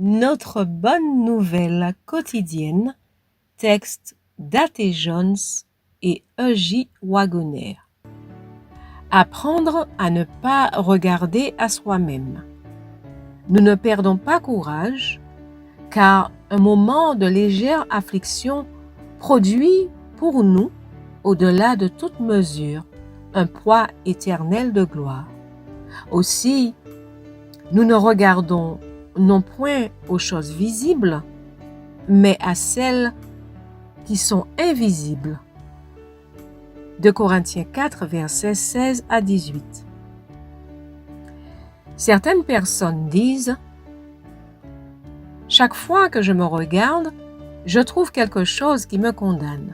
Notre bonne nouvelle quotidienne, texte d'A.T. Jones et E.J. Wagoner. Apprendre à ne pas regarder à soi-même. Nous ne perdons pas courage, car un moment de légère affliction produit pour nous, au-delà de toute mesure, un poids éternel de gloire. Aussi, nous ne regardons non point aux choses visibles, mais à celles qui sont invisibles. 2 Corinthiens 4, versets 16 à 18. Certaines personnes disent « Chaque fois que je me regarde, je trouve quelque chose qui me condamne. »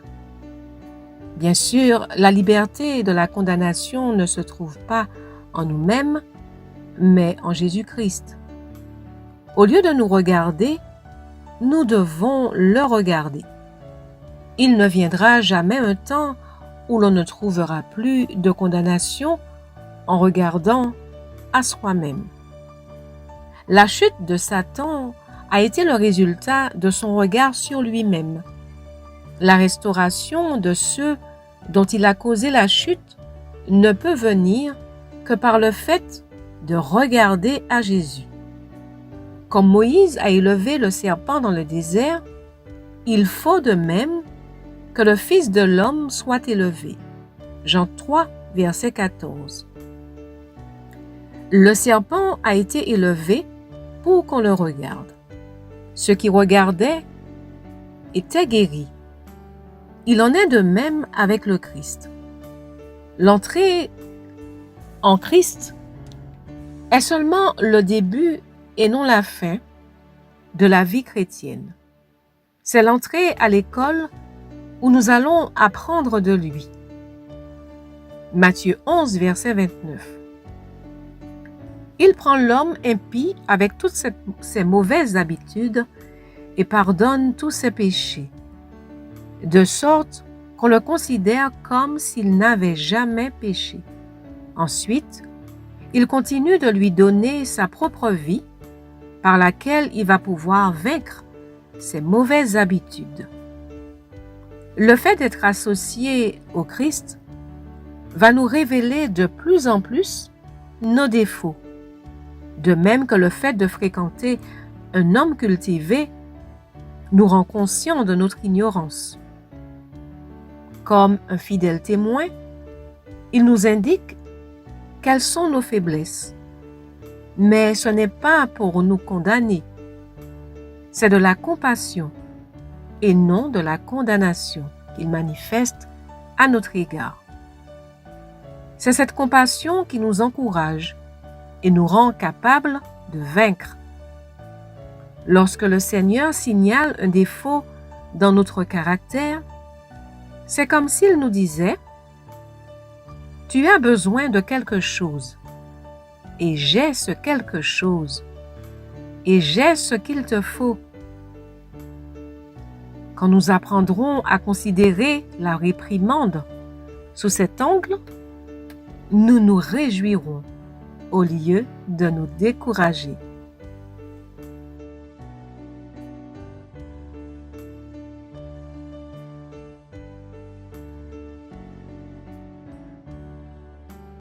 Bien sûr, la liberté de la condamnation ne se trouve pas en nous-mêmes, mais en Jésus-Christ. Au lieu de nous regarder, nous devons le regarder. Il ne viendra jamais un temps où l'on ne trouvera plus de condamnation en regardant à soi-même. La chute de Satan a été le résultat de son regard sur lui-même. La restauration de ceux dont il a causé la chute ne peut venir que par le fait de regarder à Jésus. Comme Moïse a élevé le serpent dans le désert, il faut de même que le Fils de l'homme soit élevé. Jean 3, verset 14. Le serpent a été élevé pour qu'on le regarde. Ceux qui regardaient étaient guéris. Il en est de même avec le Christ. L'entrée en Christ est seulement le début et non la fin de la vie chrétienne. C'est l'entrée à l'école où nous allons apprendre de lui. Matthieu 11, verset 29. Il prend l'homme impie avec toutes ses mauvaises habitudes et pardonne tous ses péchés, de sorte qu'on le considère comme s'il n'avait jamais péché. Ensuite, il continue de lui donner sa propre vie par laquelle il va pouvoir vaincre ses mauvaises habitudes. Le fait d'être associé au Christ va nous révéler de plus en plus nos défauts, de même que le fait de fréquenter un homme cultivé nous rend conscients de notre ignorance. Comme un fidèle témoin, il nous indique quelles sont nos faiblesses, mais ce n'est pas pour nous condamner, c'est de la compassion et non de la condamnation qu'il manifeste à notre égard. C'est cette compassion qui nous encourage et nous rend capables de vaincre. Lorsque le Seigneur signale un défaut dans notre caractère, c'est comme s'il nous disait « Tu as besoin de quelque chose, et j'ai ce quelque chose, et j'ai ce qu'il te faut. » Quand nous apprendrons à considérer la réprimande sous cet angle, nous nous réjouirons au lieu de nous décourager.